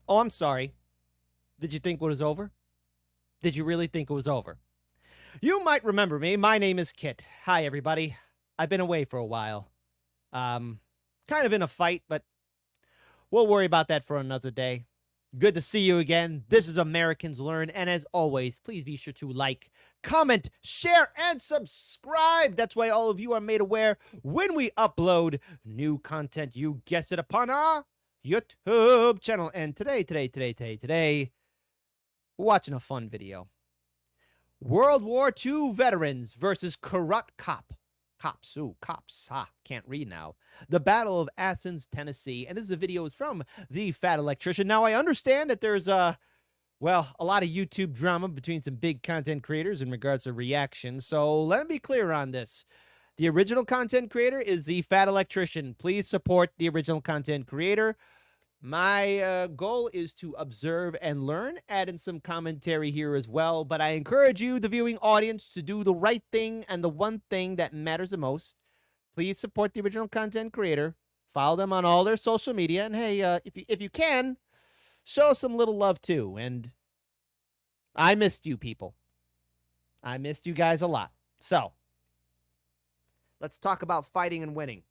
Oh, I'm sorry. Did you think it was over? Did you really think it was over? You might remember me. My name is Kit. Hi, everybody. I've been away for a while. Kind of in a fight, but we'll worry about that for another day. Good to see you again. This is Americans Learn, and as always, please be sure to like, comment, share, and subscribe. That's why all of you are made aware when we upload new content. You guessed it, upon our YouTube channel. And today, we're watching a fun video. World War II veterans versus corrupt cops. Can't read now. The Battle of Athens, Tennessee. And this is a video is from the Fat Electrician. Now, I understand that there's a lot of YouTube drama between some big content creators in regards to reactions. So let me be clear on this. The original content creator is the Fat Electrician. Please support the original content creator. My goal is to observe and learn, add in some commentary here as well, but I encourage you, the viewing audience, to do the right thing and the one thing that matters the most. Please support the original content creator. Follow them on all their social media, and hey, if you can, show some little love too. And I missed you people. I missed you guys a lot. So, let's talk about fighting and winning.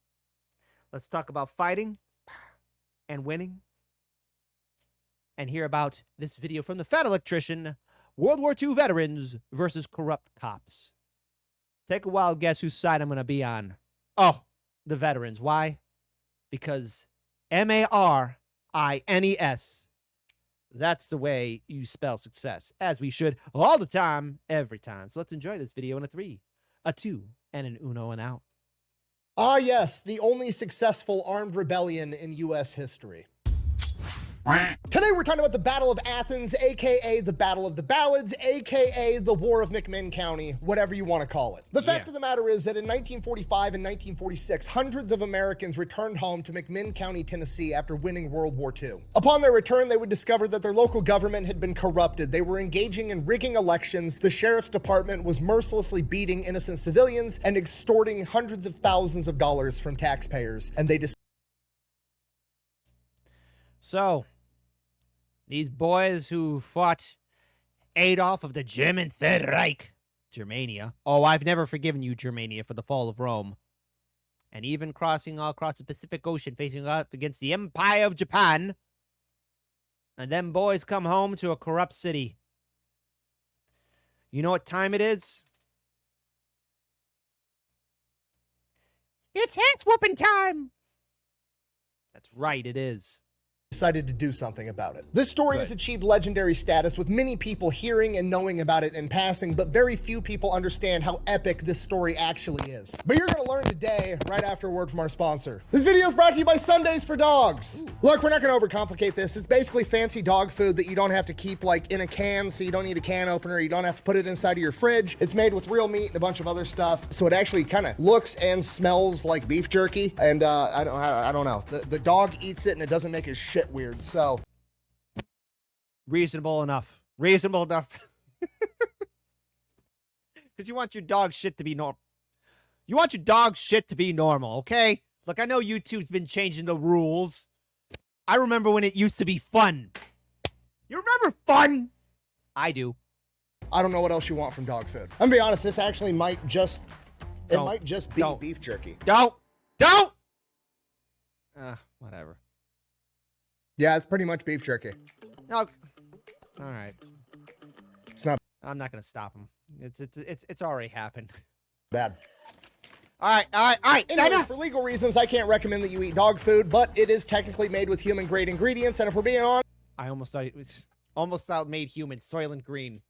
Let's talk about fighting and winning, and hear about this video from the Fat Electrician, World War II veterans versus corrupt cops. Take a wild guess whose side I'm going to be on. Oh, the veterans. Why? Because Marines. That's the way you spell success, as we should all the time, every time. So let's enjoy this video in a 3, a 2, and an uno and out. Ah, yes, the only successful armed rebellion in U.S. history. Today we're talking about the Battle of Athens, aka the Battle of the Ballads, aka the War of McMinn County, whatever you want to call it. The fact of the matter is that in 1945 and 1946, hundreds of Americans returned home to McMinn County, Tennessee after winning World War II. Upon their return, they would discover that their local government had been corrupted. They were engaging in rigging elections, the sheriff's department was mercilessly beating innocent civilians and extorting hundreds of thousands of dollars from taxpayers, and they So, these boys who fought Adolf of the German Third Reich, Germania. Oh, I've never forgiven you, Germania, for the fall of Rome. And even crossing all across the Pacific Ocean, facing up against the Empire of Japan. And them boys come home to a corrupt city. You know what time it is? It's ass-whooping time! That's right, it is. Decided to do something about it. This story has achieved legendary status, with many people hearing and knowing about it in passing, but very few people understand how epic this story actually is. But you're gonna learn today, right after a word from our sponsor. This video is brought to you by Sundays for Dogs. Look, we're not gonna overcomplicate this. It's basically fancy dog food that you don't have to keep like in a can, so you don't need a can opener, you don't have to put it inside of your fridge. It's made with real meat and a bunch of other stuff, so it actually kind of looks and smells like beef jerky, and I don't know. The dog eats it and it doesn't make his shit weird, so reasonable enough. Reasonable enough. Because you want your dog shit to be normal. You want your dog shit to be normal, okay? Look, I know YouTube's been changing the rules. I remember when it used to be fun. You remember fun? I do. I don't know what else you want from dog food. I'm gonna be honest, this actually might just be beef jerky. Don't! Whatever. Yeah, it's pretty much beef jerky. No. All right. It's not I'm not gonna stop him. It's already happened. bad. All right. Anyways, for legal reasons, I can't recommend that you eat dog food, but it is technically made with human-grade ingredients, and if we're being honest, I almost thought it was made human, Soylent Green.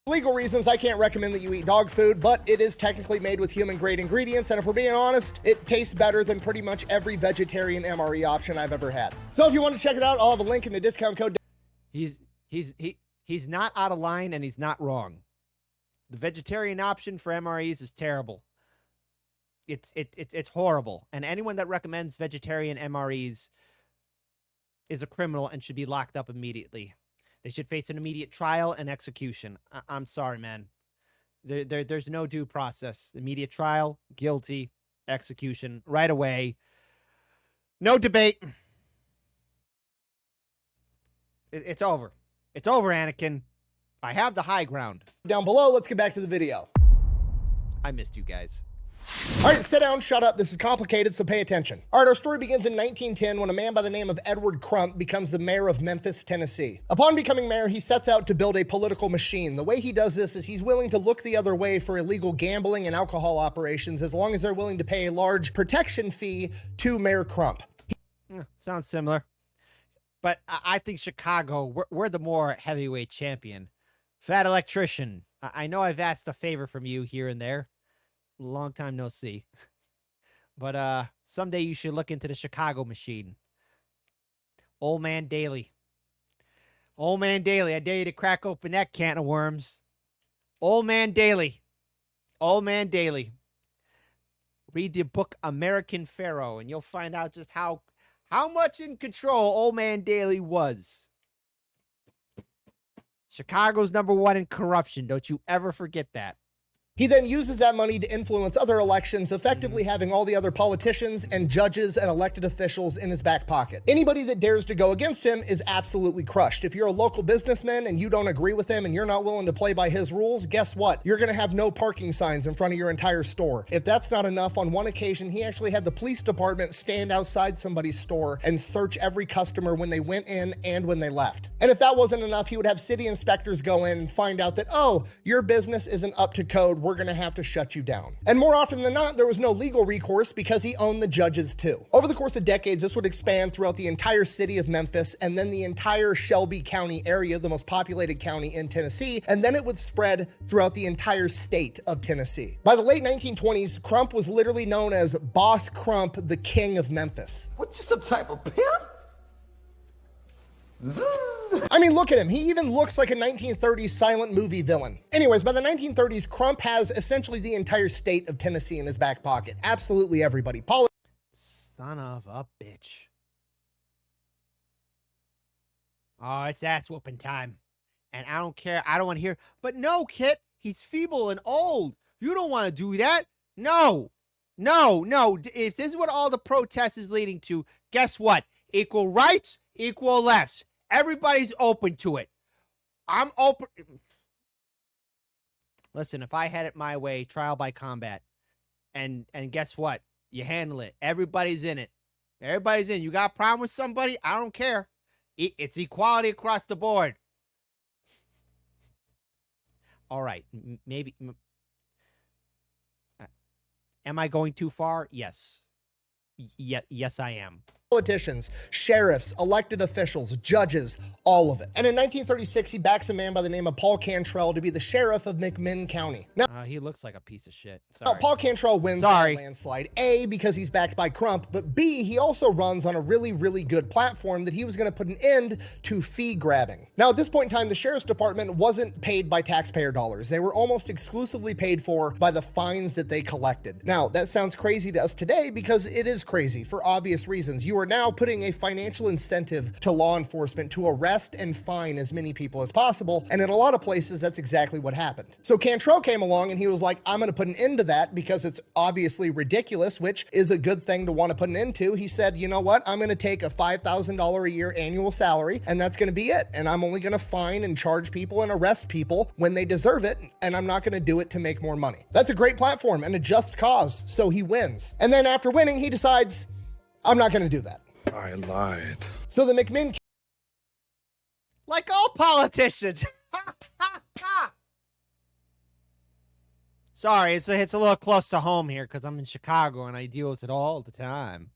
Legal reasons, I can't recommend that you eat dog food, but it is technically made with human-grade ingredients, and if we're being honest, it tastes better than pretty much every vegetarian MRE option I've ever had. So if you want to check it out, I'll have a link in the discount code. He's not out of line, and he's not wrong. The vegetarian option for MREs is terrible. It's horrible, and anyone that recommends vegetarian MREs is a criminal and should be locked up immediately. They should face an immediate trial and execution. I'm sorry, man. There's no due process. Immediate trial, guilty, execution, right away. No debate. It's over. It's over, Anakin. I have the high ground. Down below, let's get back to the video. I missed you guys. All right, sit down, shut up. This is complicated, so pay attention. All right, our story begins in 1910 when a man by the name of Edward Crump becomes the mayor of Memphis, Tennessee. Upon becoming mayor, he sets out to build a political machine. The way he does this is he's willing to look the other way for illegal gambling and alcohol operations as long as they're willing to pay a large protection fee to Mayor Crump. Sounds similar. But I think Chicago, we're the more heavyweight champion. Fat Electrician, I know I've asked a favor from you here and there. Long time no see. But someday you should look into the Chicago machine. Old Man Daly. Old Man Daly, I dare you to crack open that can of worms. Old Man Daly. Old Man Daly. Read the book American Pharaoh, and you'll find out just how much in control Old Man Daly was. Chicago's #1 in corruption. Don't you ever forget that. He then uses that money to influence other elections, effectively having all the other politicians and judges and elected officials in his back pocket. Anybody that dares to go against him is absolutely crushed. If you're a local businessman and you don't agree with him and you're not willing to play by his rules, guess what? You're going to have no parking signs in front of your entire store. If that's not enough, on one occasion, he actually had the police department stand outside somebody's store and search every customer when they went in and when they left. And if that wasn't enough, he would have city inspectors go in and find out that, oh, your business isn't up to code. We're going to have to shut you down. And more often than not, there was no legal recourse because he owned the judges too. Over the course of decades, this would expand throughout the entire city of Memphis and then the entire Shelby County area, the most populated county in Tennessee, and then it would spread throughout the entire state of Tennessee. By the late 1920s, Crump was literally known as Boss Crump, the King of Memphis. What, you some type of pimp? I mean, look at him. He even looks like a 1930s silent movie villain. Anyways, by the 1930s, Crump has essentially the entire state of Tennessee in his back pocket. Absolutely everybody. Son of a bitch. Oh, it's ass whooping time. And I don't care. I don't want to hear. But no, Kit. He's feeble and old. You don't want to do that. No. No, no. If this is what all the protest is leading to, guess what? Equal rights, equal lefts. Everybody's open to it. I'm open. Listen, if I had it my way, trial by combat. And guess what? You handle it. Everybody's in it. Everybody's in. You got a problem with somebody? I don't care. It's equality across the board. All right. Maybe. Am I going too far? Yes. Yes, I am. Politicians, sheriffs, elected officials, judges, all of it. And in 1936, he backs a man by the name of Paul Cantrell to be the sheriff of McMinn County. Now, he looks like a piece of shit. Sorry. Paul Cantrell wins by a landslide. A, because he's backed by Crump, but B, he also runs on a really, really good platform that he was going to put an end to fee grabbing. Now, at this point in time, the sheriff's department wasn't paid by taxpayer dollars. They were almost exclusively paid for by the fines that they collected. Now, that sounds crazy to us today because it is crazy for obvious reasons. You are now putting a financial incentive to law enforcement to arrest and fine as many people as possible, and in a lot of places, that's exactly what happened. So Cantrell came along and he was like, I'm going to put an end to that because it's obviously ridiculous, which is a good thing to want to put an end to. He said, you know what? I'm going to take a $5,000 a year annual salary, and that's going to be it. And I'm only going to fine and charge people and arrest people when they deserve it, and I'm not going to do it to make more money. That's a great platform and a just cause, so he wins. And then after winning, he decides, I'm not going to do that. I lied. So the McMinn... Like all politicians. Sorry, it's a little close to home here because I'm in Chicago and I deal with it all the time.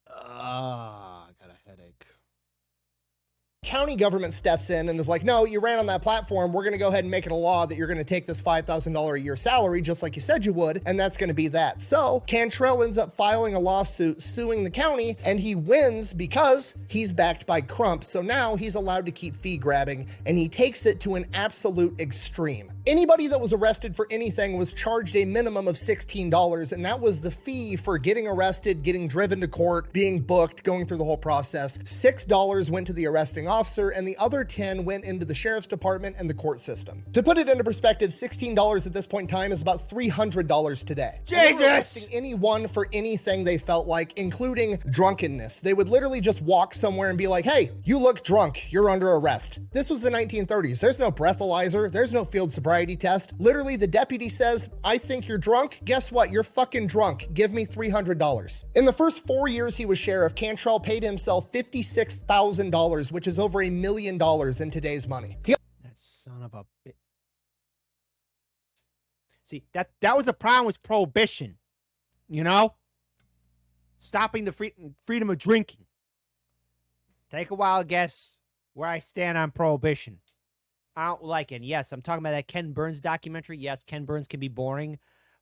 I got a headache. County government steps in and is like, no, you ran on that platform. We're going to go ahead and make it a law that you're going to take this $5,000 a year salary, just like you said you would, and that's going to be that. So Cantrell ends up filing a lawsuit suing the county, and he wins because he's backed by Crump. So now he's allowed to keep fee grabbing, and he takes it to an absolute extreme. Anybody that was arrested for anything was charged a minimum of $16, and that was the fee for getting arrested, getting driven to court, being booked, going through the whole process. $6 went to the arresting officer, and the other 10 went into the sheriff's department and the court system. To put it into perspective, $16 at this point in time is about $300 today. Jesus! Arresting anyone for anything they felt like, including drunkenness. They would literally just walk somewhere and be like, hey, you look drunk, you're under arrest. This was the 1930s. There's no breathalyzer, there's no field sobriety test. Literally, the deputy says, I think you're drunk. Guess what? You're fucking drunk. Give me $300. In the first 4 years he was sheriff, Cantrell paid himself $56,000, which is over $1 million in today's money. That son of a bitch. See, that was the problem with prohibition. You know? Stopping the freedom of drinking. Take a wild guess where I stand on prohibition. I don't like it. Yes, I'm talking about that Ken Burns documentary. Yes, Ken Burns can be boring,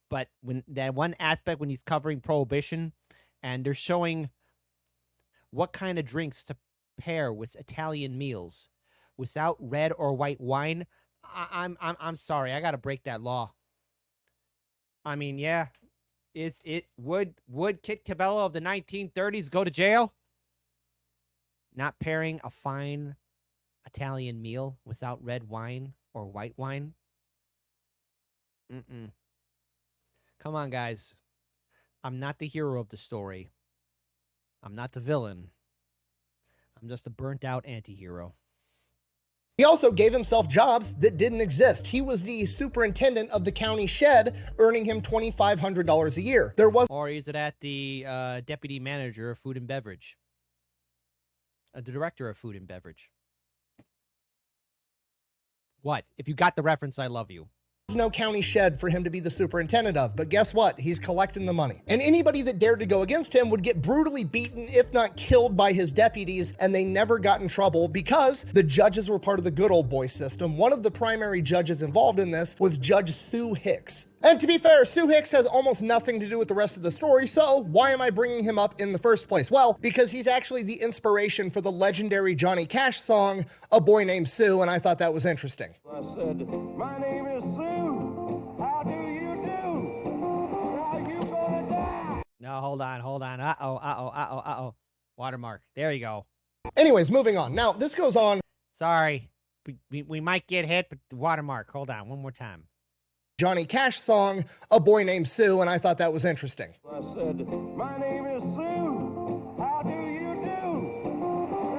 but when that one aspect when he's covering prohibition and they're showing what kind of drinks to pair with Italian meals without red or white wine, I'm sorry, I got to break that law. I mean, yeah, would Kit Cabello of the 1930s go to jail? Not pairing a fine Italian meal without red wine or white wine? Come on, guys. I'm not the hero of the story. I'm not the villain. I'm just a burnt-out anti-hero. He also gave himself jobs that didn't exist. He was the superintendent of the county shed, earning him $2,500 a year. Or is it at the deputy manager of food and beverage? The director of food and beverage. What? If you got the reference, I love you. There's no county shed for him to be the superintendent of, but guess what? He's collecting the money. And anybody that dared to go against him would get brutally beaten, if not killed by his deputies, and they never got in trouble because the judges were part of the good old boy system. One of the primary judges involved in this was Judge Sue Hicks. And to be fair, Sue Hicks has almost nothing to do with the rest of the story, so why am I bringing him up in the first place? Well, because he's actually the inspiration for the legendary Johnny Cash song, A Boy Named Sue, and I thought that was interesting. I said, my name is Sue. How do you do? Are you gonna die? No, hold on. Uh-oh. Watermark. There you go. Anyways, moving on. Now, this goes on. Sorry. We might get hit, but watermark. Hold on. One more time. Johnny Cash song, A Boy Named Sue, and I thought that was interesting. I said, my name is Sue. How do you do?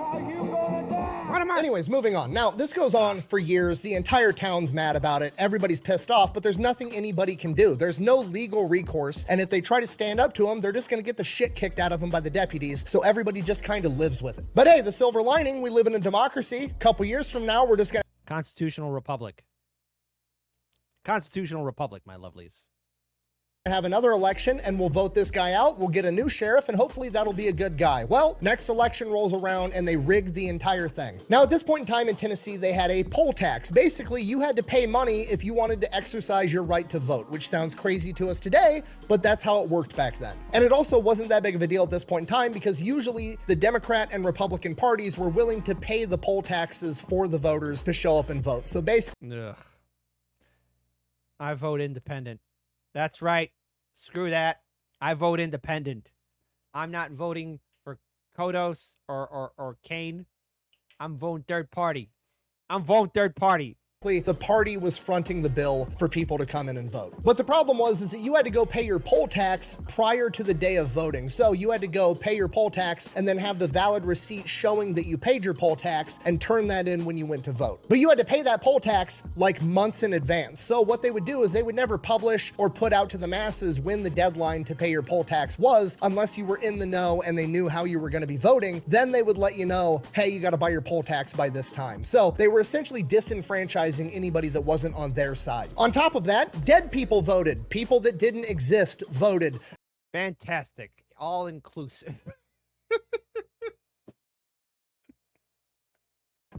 Are you gonna die? Watermark. Anyways, moving on. Now, this goes on for years. The entire town's mad about it. Everybody's pissed off, but there's nothing anybody can do. There's no legal recourse, and if they try to stand up to them, they're just gonna get the shit kicked out of them by the deputies, so everybody just kind of lives with it. But hey, the silver lining, we live in a democracy. A couple years from now, we're just gonna Constitutional Republic. Constitutional Republic, my lovelies. have another election and we'll vote this guy out. We'll get a new sheriff and hopefully that'll be a good guy. Well, next election rolls around and they rigged the entire thing. Now, at this point in time in Tennessee, they had a poll tax. Basically, you had to pay money if you wanted to exercise your right to vote, which sounds crazy to us today, but that's how it worked back then. And it also wasn't that big of a deal at this point in time because usually the Democrat and Republican parties were willing to pay the poll taxes for the voters to show up and vote. So basically, Ugh. I vote independent. That's right. Screw that. I vote independent. I'm not voting for Kodos or Kane. I'm voting third party. I'm voting third party. the party was fronting the bill for people to come in and vote. But the problem was is that you had to go pay your poll tax prior to the day of voting. So you had to go pay your poll tax and then have the valid receipt showing that you paid your poll tax and turn that in when you went to vote. But you had to pay that poll tax like months in advance. So what they would do is they would never publish or put out to the masses when the deadline to pay your poll tax was, unless you were in the know and they knew how you were going to be voting. Then they would let you know, hey, you got to buy your poll tax by this time. So they were essentially disenfranchising anybody that wasn't on their side. On top of that, dead people voted. People that didn't exist voted. Fantastic. All inclusive.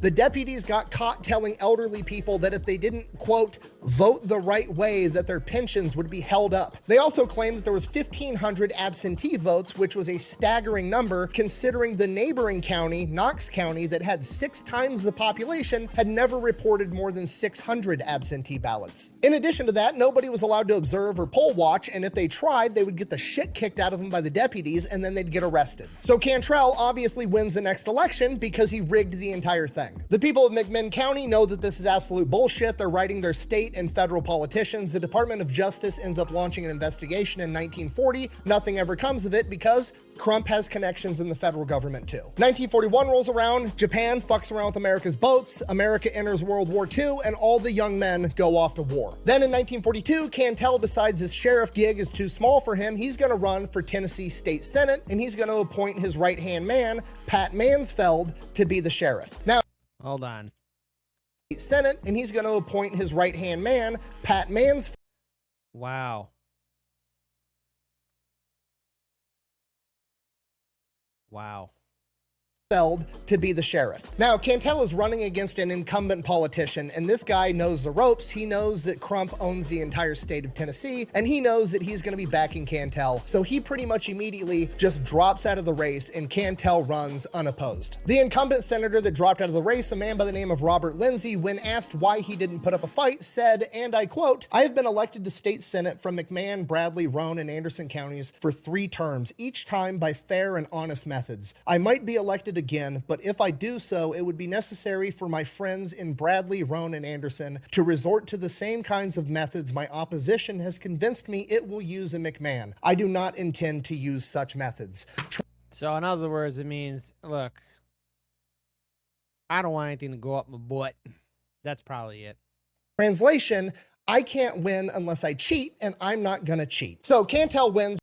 The deputies got caught telling elderly people that if they didn't, quote, vote the right way, that their pensions would be held up. They also claimed that there was 1,500 absentee votes, which was a staggering number considering the neighboring county, Knox County, that had 6 times the population, had never reported more than 600 absentee ballots. In addition to that, nobody was allowed to observe or poll watch, and if they tried, they would get the shit kicked out of them by the deputies, and then they'd get arrested. So Cantrell obviously wins the next election because he rigged the entire thing. The people of McMinn County know that this is absolute bullshit. They're writing their state and federal politicians. The Department of Justice ends up launching an investigation in 1940. Nothing ever comes of it because Crump has connections in the federal government too. 1941 rolls around, Japan fucks around with America's boats, America enters World War II, and all the young men go off to war. Then in 1942, Cantrell decides his sheriff gig is too small for him. He's gonna run for Tennessee State Senate, and he's gonna appoint his right-hand man, Pat Mansfeld, to be the sheriff. Now, Hold on. Senate, and he's gonna appoint his right-hand man, Pat Mansfeld. Wow. Wow. To be the sheriff. Now, Cantrell is running against an incumbent politician, and this guy knows the ropes. He knows that Crump owns the entire state of Tennessee, and he knows that he's going to be backing Cantrell. So he pretty much immediately just drops out of the race, and Cantrell runs unopposed. The incumbent senator that dropped out of the race, a man by the name of Robert Lindsay, when asked why he didn't put up a fight, said, and I quote, "I have been elected to state senate from McMahon, Bradley, Roane, and Anderson counties for 3 terms, each time by fair and honest methods. I might be elected again, but if I do so, it would be necessary for my friends in Bradley, Roane, and Anderson to resort to the same kinds of methods my opposition has convinced me it will use in McMahon. I do not intend to use such methods." So in other words, it means, look, I don't want anything to go up my butt. That's probably it. Translation, I can't win unless I cheat, and I'm not gonna cheat. So Cantrell wins.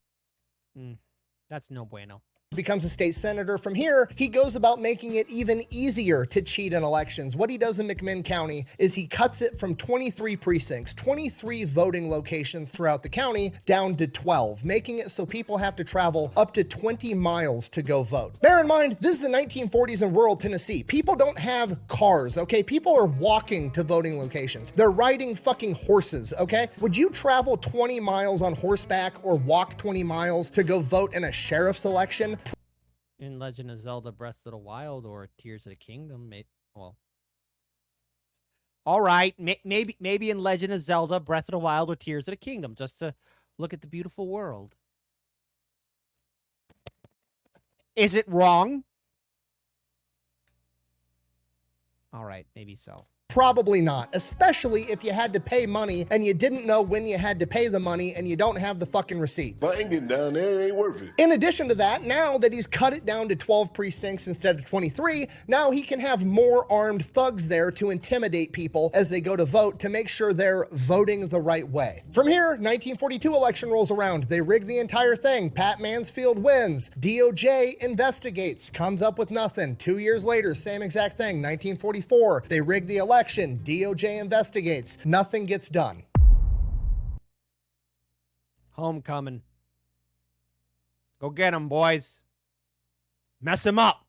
That's no bueno. Becomes a state senator. From here, he goes about making it even easier to cheat in elections. What he does in McMinn County is he cuts it from 23 precincts, 23 voting locations throughout the county, down to 12, making it so people have to travel up to 20 miles to go vote. Bear in mind, this is the 1940s in rural Tennessee. People don't have cars, okay? People are walking to voting locations. They're riding fucking horses, okay? Would you travel 20 miles on horseback or walk 20 miles to go vote in a sheriff's election? In Legend of Zelda Breath of the Wild or Tears of the Kingdom, well, all right, maybe in Legend of Zelda Breath of the Wild or Tears of the Kingdom, just to look at the beautiful world. Is it wrong? All right, maybe so. Probably not, especially if you had to pay money and you didn't know when you had to pay the money and you don't have the fucking receipt. If I ain't getting down there, it ain't worth it. In addition to that, now that he's cut it down to 12 precincts instead of 23, now he can have more armed thugs there to intimidate people as they go to vote to make sure they're voting the right way. From here, 1942 election rolls around. They rig the entire thing. Pat Mansfield wins. DOJ investigates, comes up with nothing. 2 years later, same exact thing, 1944. They rig the election. DOJ investigates. Nothing gets done. Homecoming. Go get him, boys. Mess him up.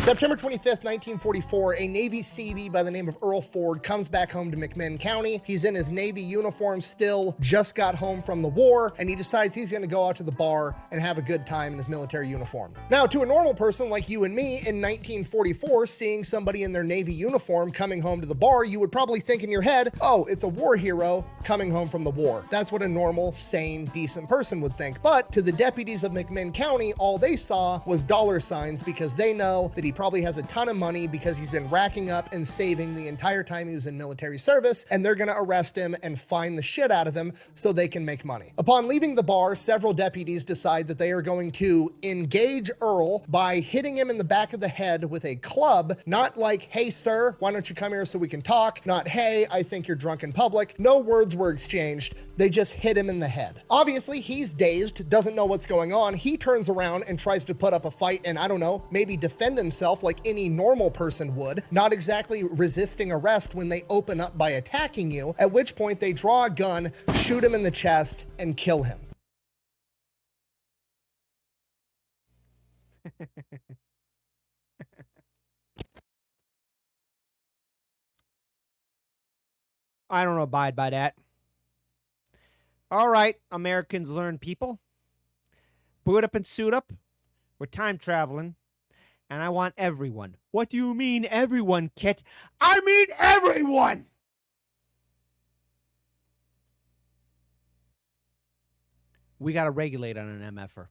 September 25th, 1944, a Navy Seabee by the name of Earl Ford comes back home to McMinn County. He's in his Navy uniform still, just got home from the war, and he decides he's going to go out to the bar and have a good time in his military uniform. Now, to a normal person like you and me in 1944, seeing somebody in their Navy uniform coming home to the bar, you would probably think in your head, oh, it's a war hero coming home from the war. That's what a normal, sane, decent person would think. But to the deputies of McMinn County, all they saw was dollar signs because they know that he probably has a ton of money because he's been racking up and saving the entire time he was in military service, and they're going to arrest him and fine the shit out of him so they can make money. Upon leaving the bar, several deputies decide that they are going to engage Earl by hitting him in the back of the head with a club, not like, hey sir, why don't you come here so we can talk? Not, hey, I think you're drunk in public. No words were exchanged. They just hit him in the head. Obviously, he's dazed, doesn't know what's going on. He turns around and tries to put up a fight and, I don't know, maybe defend himself like any normal person would, not exactly resisting arrest when they open up by attacking you, at which point they draw a gun, shoot him in the chest, and kill him. I don't abide by that. All right, Americans learn people. Boot up and suit up. We're time traveling. And I want everyone. What do you mean everyone, Kit? I mean everyone! We got to regulate on an MFer.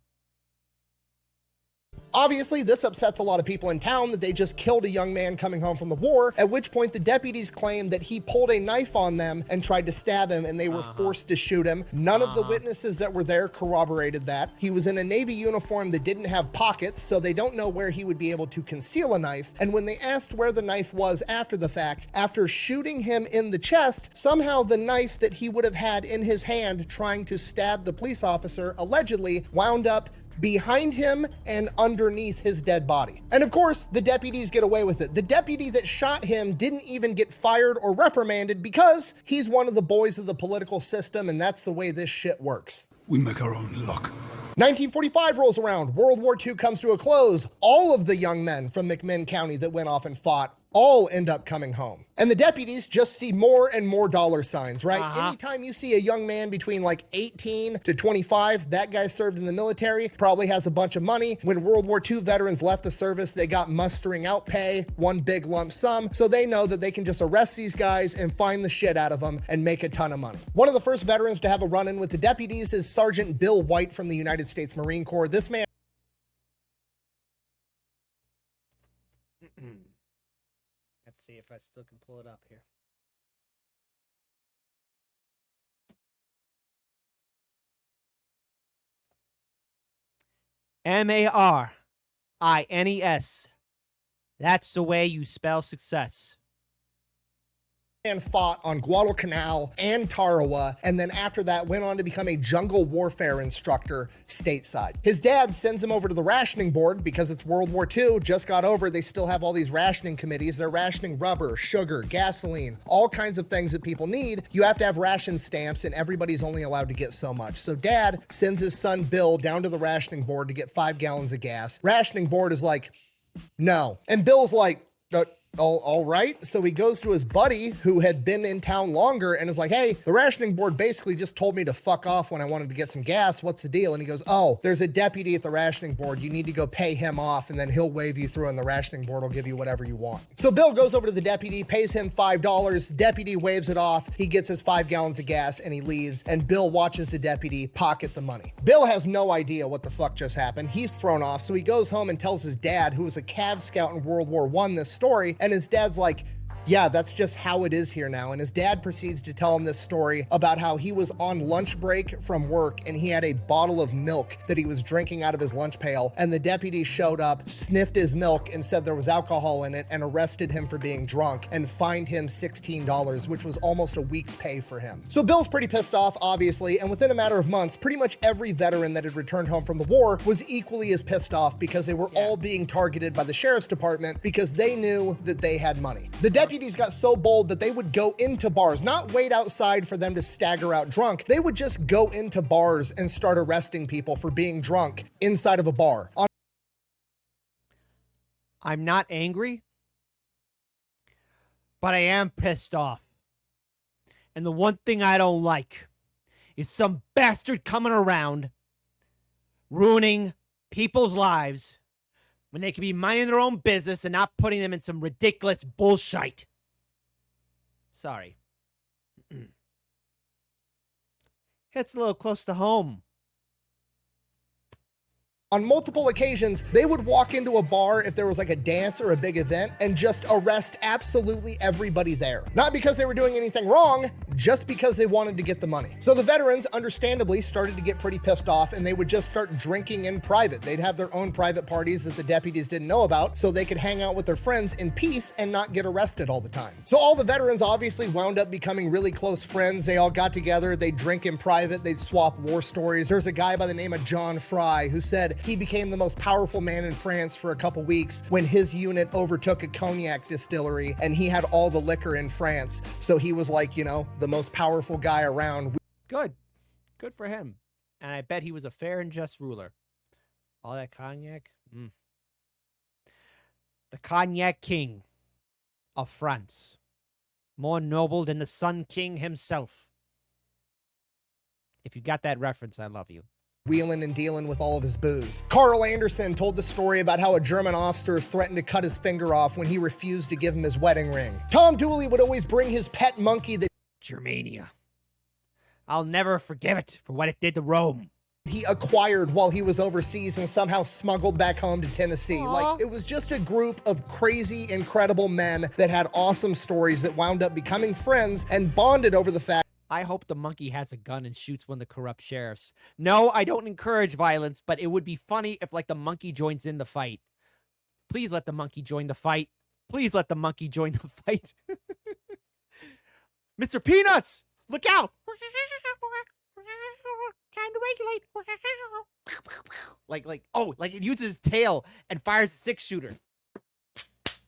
Obviously, this upsets a lot of people in town that they just killed a young man coming home from the war, at which point the deputies claimed that he pulled a knife on them and tried to stab him, and they were forced to shoot him. None of the witnesses that were there corroborated that. He was in a Navy uniform that didn't have pockets, so they don't know where he would be able to conceal a knife. And when they asked where the knife was after the fact, after shooting him in the chest, somehow the knife that he would have had in his hand trying to stab the police officer allegedly wound up behind him and underneath his dead body. And of course, the deputies get away with it. The deputy that shot him didn't even get fired or reprimanded because he's one of the boys of the political system, and that's the way this shit works. We make our own luck. 1945 rolls around. World War II comes to a close. All of the young men from McMinn County that went off and fought all end up coming home. And the deputies just see more and more dollar signs, right? Anytime you see a young man between like 18 to 25, that guy served in the military, probably has a bunch of money. When World War II veterans left the service, they got mustering out pay, one big lump sum, so they know that they can just arrest these guys and find the shit out of them and make a ton of money. One of the first veterans to have a run-in with the deputies is Sergeant Bill White from the United States Marine Corps. This man Let's see if I still can pull it up here. Marines. That's the way you spell success. fought on Guadalcanal and Tarawa, and then after that went on to become a jungle warfare instructor stateside. His dad sends him over to the rationing board because it's World War II, just got over, they still have all these rationing committees. They're rationing rubber, sugar, gasoline, all kinds of things that people need. You have to have ration stamps and everybody's only allowed to get so much. So dad sends his son Bill down to the rationing board to get 5 gallons of gas. Rationing board is like, no. And Bill's like, all right. So he goes to his buddy who had been in town longer and is like, hey, the rationing board basically just told me to fuck off when I wanted to get some gas. What's the deal? And he goes, oh, there's a deputy at the rationing board. You need to go pay him off and then he'll wave you through and the rationing board will give you whatever you want. So Bill goes over to the deputy, pays him $5. Deputy waves it off. He gets his 5 gallons of gas and he leaves. And Bill watches the deputy pocket the money. Bill has no idea what the fuck just happened. He's thrown off. So he goes home and tells his dad, who was a Cav scout in World War I, this story. And his dad's like, yeah, that's just how it is here now. And his dad proceeds to tell him this story about how he was on lunch break from work and he had a bottle of milk that he was drinking out of his lunch pail. And the deputy showed up, sniffed his milk and said there was alcohol in it and arrested him for being drunk and fined him $16, which was almost a week's pay for him. So Bill's pretty pissed off, obviously. And within a matter of months, pretty much every veteran that had returned home from the war was equally as pissed off because they were all being targeted by the sheriff's department because they knew that they had money. The deputies got so bold that they would go into bars, not wait outside for them to stagger out drunk. They would just go into bars and start arresting people for being drunk inside of a bar. I'm not angry, but I am pissed off. And the one thing I don't like is some bastard coming around ruining people's lives when they could be minding their own business and not putting them in some ridiculous bullshit. Sorry. Hits a little close to home. On multiple occasions, they would walk into a bar if there was like a dance or a big event and just arrest absolutely everybody there. Not because they were doing anything wrong, just because they wanted to get the money. So the veterans understandably started to get pretty pissed off and they would just start drinking in private. They'd have their own private parties that the deputies didn't know about so they could hang out with their friends in peace and not get arrested all the time. So all the veterans obviously wound up becoming really close friends. They all got together, they'd drink in private, they'd swap war stories. There's a guy by the name of John Fry who said he became the most powerful man in France for a couple weeks when his unit overtook a cognac distillery and he had all the liquor in France. So he was like, you know, the most powerful guy around. Good. Good for him. And I bet he was a fair and just ruler. All that cognac. The cognac king of France. More noble than the Sun King himself. If you got that reference, I love you. Wheeling and dealing with all of his booze. Carl Anderson told the story about how a German officer threatened to cut his finger off when he refused to give him his wedding ring. Tom Dooley would always bring his pet monkey that Germania. I'll never forgive it for what it did to Rome. he acquired while he was overseas and somehow smuggled back home to Tennessee. Aww. Like, it was just a group of crazy, incredible men that had awesome stories that wound up becoming friends and bonded over the fact I hope the monkey has a gun and shoots one of the corrupt sheriffs. No, I don't encourage violence, but it would be funny if, like, the monkey joins in the fight. Please let the monkey join the fight. Please let the monkey join the fight. Mr. Peanuts, look out. Time to regulate. Like it uses its tail and fires a 6-shooter.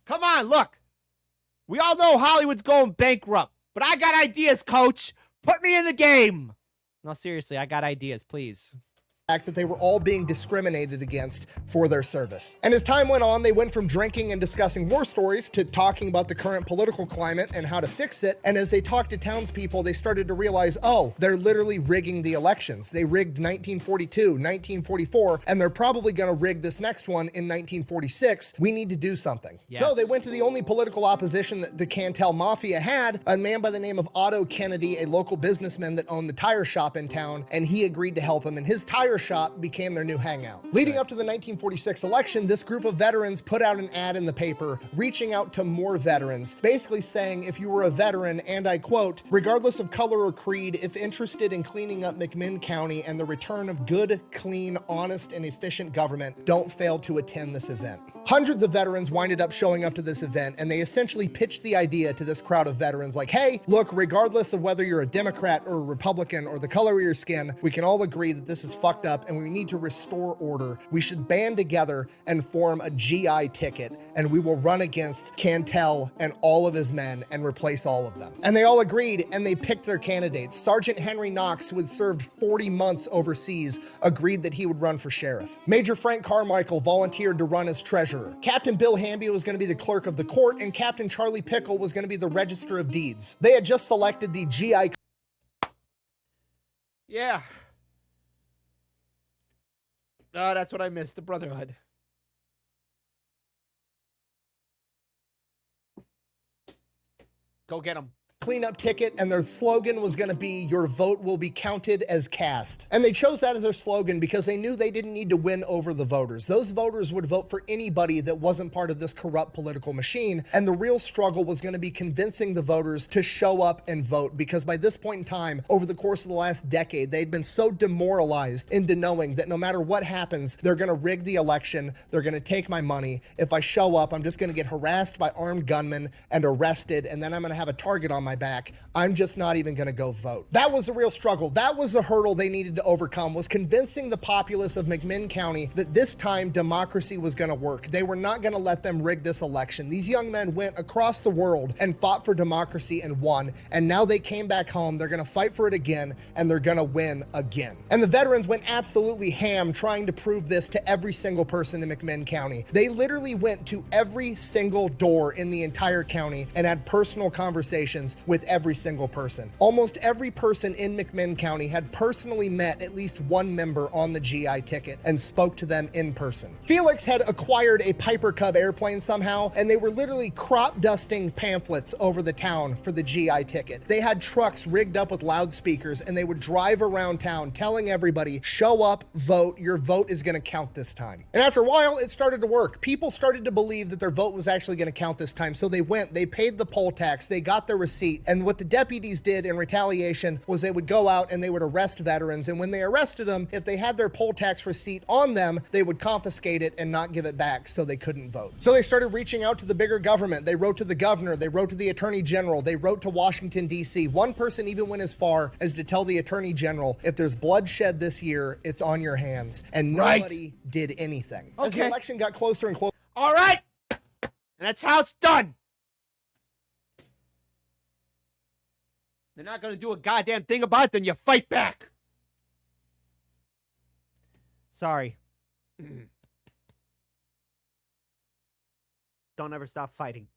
Come on, look. We all know Hollywood's going bankrupt, but I got ideas, coach. Put me in the game. No, seriously, I got ideas, please. that they were all being discriminated against for their service. And as time went on, they went from drinking and discussing war stories to talking about the current political climate and how to fix it. And as they talked to townspeople, they started to realize, oh, they're literally rigging the elections. They rigged 1942, 1944, and they're probably going to rig this next one in 1946. We need to do something. Yes. So they went to the only political opposition that the Cantrell Mafia had, a man by the name of Otto Kennedy, a local businessman that owned the tire shop in town, and he agreed to help him, and his tire shop became their new hangout. Leading up to the 1946 election, this group of veterans put out an ad in the paper reaching out to more veterans, basically saying if you were a veteran, and I quote, regardless of color or creed, if interested in cleaning up McMinn County and the return of good, clean, honest, and efficient government, don't fail to attend this event. Hundreds of veterans winded up showing up to this event, and they essentially pitched the idea to this crowd of veterans like, hey, look, regardless of whether you're a Democrat or a Republican or the color of your skin, we can all agree that this is fucked up and we need to restore order. We should band together and form a GI ticket, and we will run against Cantrell and all of his men and replace all of them. And they all agreed, and they picked their candidates. Sergeant Henry Knox, who had served 40 months overseas, agreed that he would run for sheriff. Major Frank Carmichael volunteered to run as treasurer. Captain Bill Hamby was going to be the clerk of the court, and Captain Charlie Pickle was going to be the register of deeds. They had just selected the GI. Yeah. Oh, that's what I missed, the Brotherhood. Go get them. Cleanup ticket, and their slogan was going to be, your vote will be counted as cast. And they chose that as their slogan because they knew they didn't need to win over the voters. Those voters would vote for anybody that wasn't part of this corrupt political machine, and the real struggle was going to be convincing the voters to show up and vote, because by this point in time, over the course of the last decade, they'd been so demoralized into knowing that no matter what happens, they're going to rig the election, they're going to take my money. If I show up, I'm just going to get harassed by armed gunmen and arrested, and then I'm going to have a target on my back. I'm just not even going to go vote. That was a real struggle. That was a hurdle they needed to overcome, was convincing the populace of McMinn County that this time democracy was going to work. They were not going to let them rig this election. These young men went across the world and fought for democracy and won, and now they came back home. They're going to fight for it again, and they're going to win again. And the veterans went absolutely ham trying to prove this to every single person in McMinn County. They literally went to every single door in the entire county and had personal conversations with every single person. Almost every person in McMinn County had personally met at least one member on the GI ticket and spoke to them in person. Felix had acquired a Piper Cub airplane somehow, and they were literally crop dusting pamphlets over the town for the GI ticket. They had trucks rigged up with loudspeakers, and they would drive around town telling everybody, show up, vote, your vote is going to count this time. And after a while, it started to work. People started to believe that their vote was actually going to count this time, so they went, they paid the poll tax, they got their receipt, and what the deputies did in retaliation was they would go out and they would arrest veterans, and when they arrested them, if they had their poll tax receipt on them, they would confiscate it and not give it back so they couldn't vote. So they started reaching out to the bigger government. They wrote to the governor, they wrote to the attorney general, they wrote to Washington, D.C. One person even went as far as to tell the attorney general, if there's bloodshed this year, it's on your hands. And nobody did anything. Okay. As the election got closer and closer. All right. And that's how it's done. They're not going to do a goddamn thing about it, then you fight back. Sorry. Don't ever stop fighting.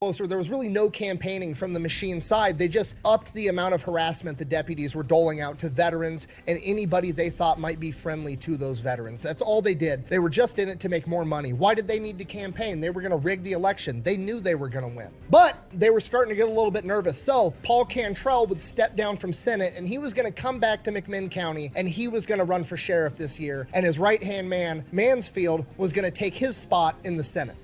closer, there was really no campaigning from the machine side. They just upped the amount of harassment the deputies were doling out to veterans and anybody they thought might be friendly to those veterans. That's all they did. They were just in it to make more money. Why did they need to campaign? They were going to rig the election. They knew they were going to win. But they were starting to get a little bit nervous. So Paul Cantrell would step down from Senate and he was going to come back to McMinn County and he was going to run for sheriff this year. And his right-hand man, Mansfield, was going to take his spot in the Senate.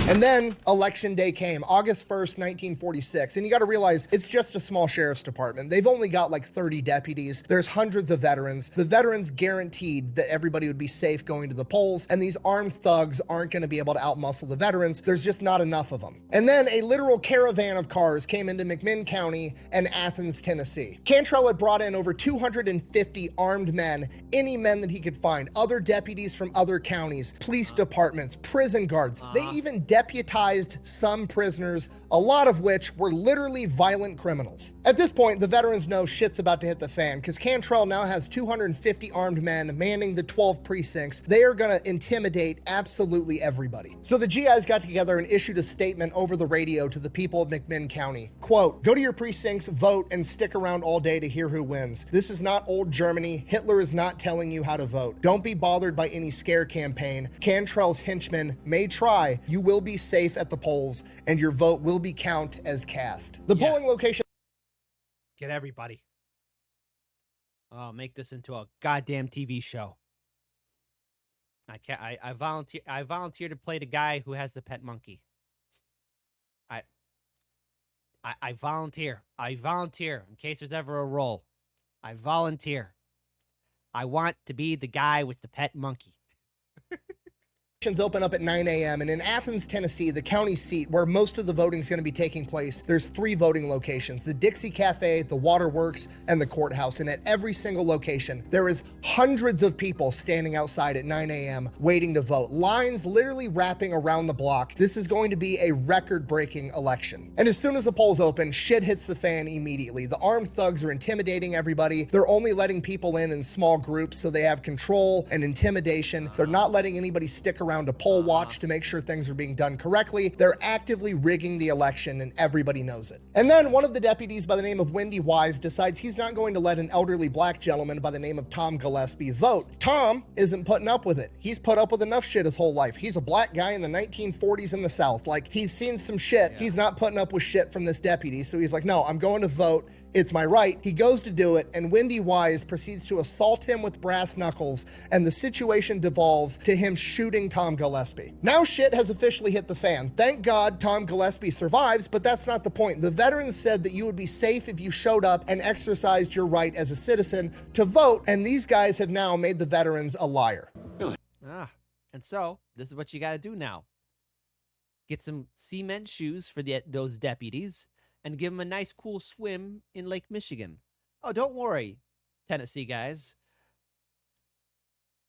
And then election day came, August 1st, 1946. And you got to realize it's just a small sheriff's department. They've only got like 30 deputies. There's hundreds of veterans. The veterans guaranteed that everybody would be safe going to the polls. And these armed thugs aren't going to be able to outmuscle the veterans. There's just not enough of them. And then a literal caravan of cars came into McMinn County and Athens, Tennessee. Cantrell had brought in over 250 armed men, any men that he could find, other deputies from other counties, police departments, prison guards. They even deputized some prisoners, a lot of which were literally violent criminals. At this point, the veterans know shit's about to hit the fan because Cantrell now has 250 armed men manning the 12 precincts. They are going to intimidate absolutely everybody. So the GIs got together and issued a statement over the radio to the people of McMinn County. Quote, "Go to your precincts, vote, and stick around all day to hear who wins. This is not old Germany. Hitler is not telling you how to vote. Don't be bothered by any scare campaign. Cantrell's henchmen may try. You will be safe at the polls and your vote will be count as cast." The polling location. Get everybody. Oh, make this into a goddamn TV show. I volunteer to play the guy who has the pet monkey. I volunteer. I volunteer in case there's ever a role. I volunteer. I want to be the guy with the pet monkey. Open up at 9 a.m. and in Athens, Tennessee, the county seat where most of the voting is going to be taking place, there's 3 voting locations: the Dixie Cafe, the Waterworks, and the courthouse. And at every single location, there is hundreds of people standing outside at 9 a.m. waiting to vote. Lines literally wrapping around the block. This is going to be a record-breaking election. And as soon as the polls open, shit hits the fan immediately. The armed thugs are intimidating everybody. They're only letting people in small groups so they have control and intimidation. They're not letting anybody stick around to poll watch to make sure things are being done correctly. They're actively rigging the election and everybody knows it. And then one of the deputies by the name of Wendy Wise decides he's not going to let an elderly black gentleman by the name of Tom Gillespie vote. Tom isn't putting up with it. He's put up with enough shit his whole life. He's a black guy in the 1940s in the South. Like, he's seen some shit. He's not putting up with shit from this deputy. So he's like, no, I'm going to vote. It's my right. He goes to do it, and Wendy Wise proceeds to assault him with brass knuckles, and the situation devolves to him shooting Tom Gillespie. Now shit has officially hit the fan. Thank God Tom Gillespie survives, but that's not the point. The veterans said that you would be safe if you showed up and exercised your right as a citizen to vote, and these guys have now made the veterans a liar. And so this is what you got to do now. Get some cement shoes for those deputies, and give them a nice, cool swim in Lake Michigan. Oh, don't worry, Tennessee guys.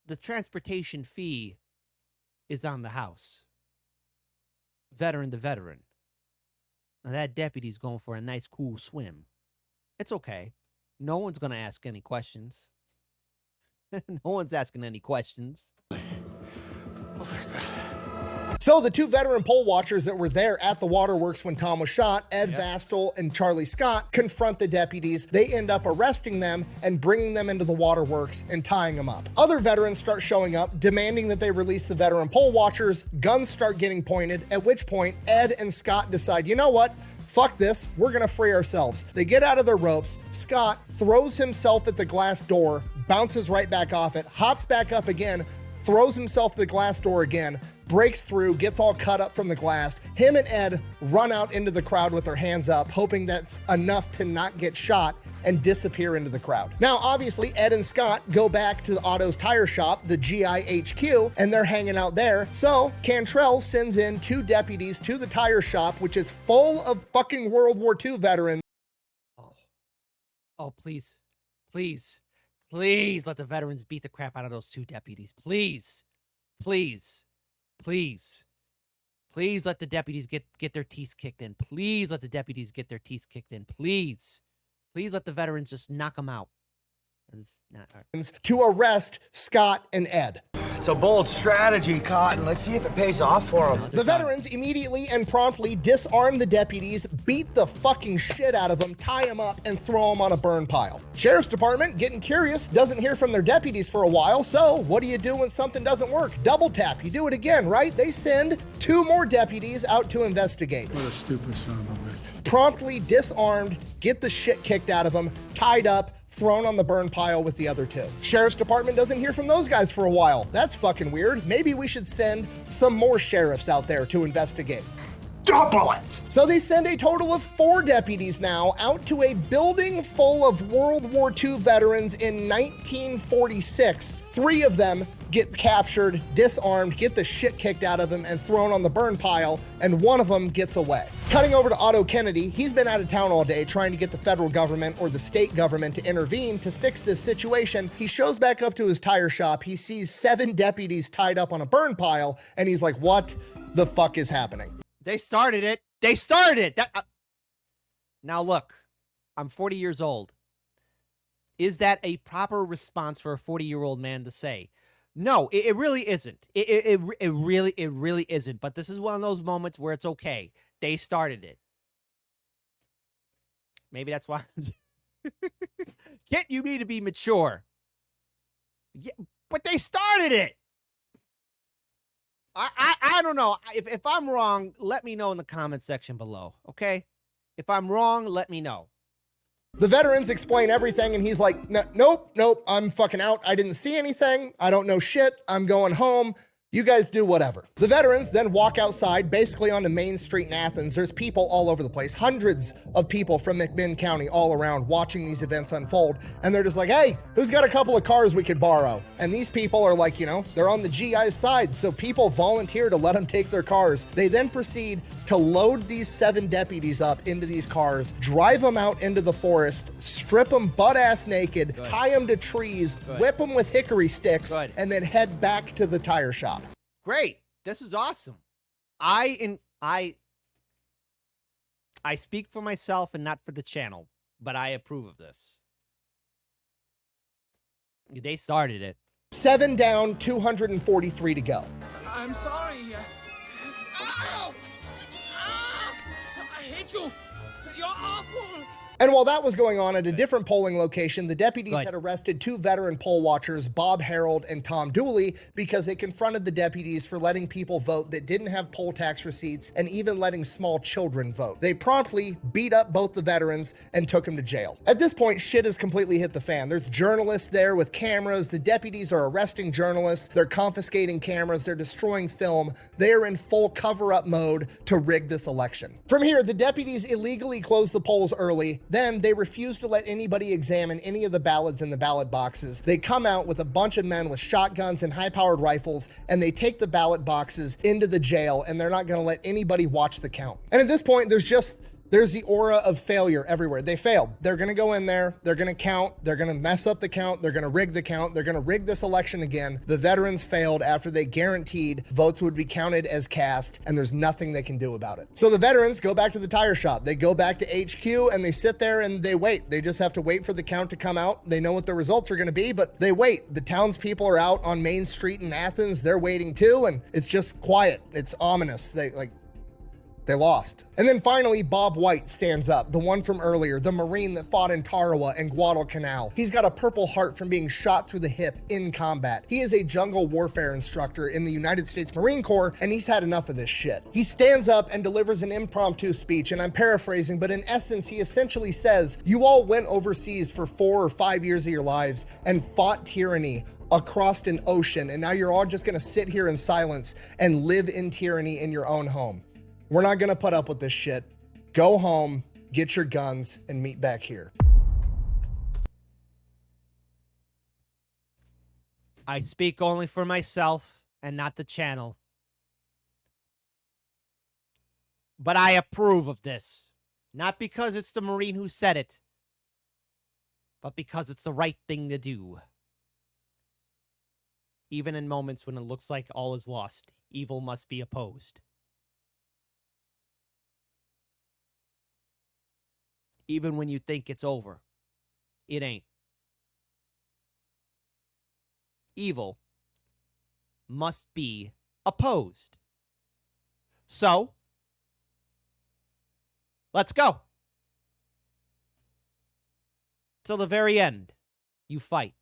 The transportation fee is on the house. Veteran to veteran. Now that deputy's going for a nice, cool swim. It's okay. No one's going to ask any questions. No one's asking any questions. We'll fix that. So the 2 veteran poll watchers that were there at the Waterworks when Tom was shot, Ed Vastel and Charlie Scott, confront the deputies. They end up arresting them and bringing them into the Waterworks and tying them up. Other veterans start showing up, demanding that they release the veteran poll watchers. Guns start getting pointed, at which point Ed and Scott decide, you know what? Fuck this, we're gonna free ourselves. They get out of their ropes. Scott throws himself at the glass door, bounces right back off it, hops back up again, throws himself to the glass door again, breaks through, gets all cut up from the glass. Him and Ed run out into the crowd with their hands up, hoping that's enough to not get shot, and disappear into the crowd. Now, obviously, Ed and Scott go back to the Otto's tire shop, the GI HQ, and they're hanging out there. So Cantrell sends in 2 deputies to the tire shop, which is full of fucking World War II veterans. Oh, please. Please. Please let the veterans beat the crap out of those 2 deputies. Please. Please. Please. Please let the deputies get their teeth kicked in. Please let the deputies get their teeth kicked in. Please. Please let the veterans just knock them out. to arrest Scott and Ed. It's a bold strategy, Cotton. Let's see if it pays off for them. The veterans immediately and promptly disarm the deputies, beat the fucking shit out of them, tie them up, and throw them on a burn pile. Sheriff's Department, getting curious, doesn't hear from their deputies for a while, so what do you do when something doesn't work? Double tap, you do it again, right? They send 2 more deputies out to investigate. What a stupid son of a bitch. Promptly disarmed, get the shit kicked out of them, tied up, thrown on the burn pile with the other 2. Sheriff's Department doesn't hear from those guys for a while. That's fucking weird. Maybe we should send some more sheriffs out there to investigate. Double it! So they send a total of 4 deputies now out to a building full of World War II veterans in 1946. 3 of them get captured, disarmed, get the shit kicked out of them, and thrown on the burn pile, and 1 of them gets away. Cutting over to Otto Kennedy, he's been out of town all day trying to get the federal government or the state government to intervene to fix this situation. He shows back up to his tire shop, he sees 7 deputies tied up on a burn pile, and he's like, what the fuck is happening? They started it. They started it. Now look, I'm 40 years old. Is that a proper response for a 40-year-old man to say? No, it really isn't. It really isn't. But this is one of those moments where it's okay. They started it. Maybe that's why. Kit, you need to be mature. Yeah, but they started it. I don't know. If I'm wrong, let me know in the comment section below, okay? If I'm wrong, let me know. The veterans explain everything, and he's like, nope, I'm fucking out. I didn't see anything. I don't know shit. I'm going home. You guys do whatever. The veterans then walk outside, basically onto Main Street in Athens. There's people all over the place, hundreds of people from McMinn County all around watching these events unfold. And they're just like, hey, who's got a couple of cars we could borrow? And these people are like, you know, they're on the GI's side. So people volunteer to let them take their cars. They then proceed to load these 7 deputies up into these cars, drive them out into the forest, strip them butt-ass naked, tie them to trees, whip them with hickory sticks, and then head back to the tire shop. Great. This is awesome. I speak for myself and not for the channel, but I approve of this. They started it. 7 down, 243 to go. I'm sorry. Ow! Ah! I hate you. You're awful. And while that was going on at a different polling location, the deputies had arrested 2 veteran poll watchers, Bob Harold and Tom Dooley, because they confronted the deputies for letting people vote that didn't have poll tax receipts and even letting small children vote. They promptly beat up both the veterans and took them to jail. At this point, shit has completely hit the fan. There's journalists there with cameras. The deputies are arresting journalists. They're confiscating cameras. They're destroying film. They are in full cover-up mode to rig this election. From here, the deputies illegally close the polls early. Then they refuse to let anybody examine any of the ballots in the ballot boxes. They come out with a bunch of men with shotguns and high-powered rifles, and they take the ballot boxes into the jail, and they're not going to let anybody watch the count. And at this point, there's the aura of failure everywhere. They failed. They're going to go in there. They're going to count. They're going to mess up the count. They're going to rig the count. They're going to rig this election again. The veterans failed after they guaranteed votes would be counted as cast, and there's nothing they can do about it. So the veterans go back to the tire shop. They go back to HQ, and they sit there and they wait. They just have to wait for the count to come out. They know what the results are going to be, but they wait. The townspeople are out on Main Street in Athens. They're waiting too, and it's just quiet. It's ominous. They lost. And then finally, Bob White stands up, the one from earlier, the Marine that fought in Tarawa and Guadalcanal. He's got a Purple Heart from being shot through the hip in combat. He is a jungle warfare instructor in the United States Marine Corps, and he's had enough of this shit. He stands up and delivers an impromptu speech, and I'm paraphrasing, but in essence, he essentially says, you all went overseas for 4 or 5 years of your lives and fought tyranny across an ocean, and now you're all just gonna sit here in silence and live in tyranny in your own home. We're not gonna put up with this shit. Go home, get your guns, and meet back here. I speak only for myself and not the channel. But I approve of this. Not because it's the Marine who said it, but because it's the right thing to do. Even in moments when it looks like all is lost, evil must be opposed. Even when you think it's over, it ain't. evil must be opposed. So, let's go. Till the very end, you fight.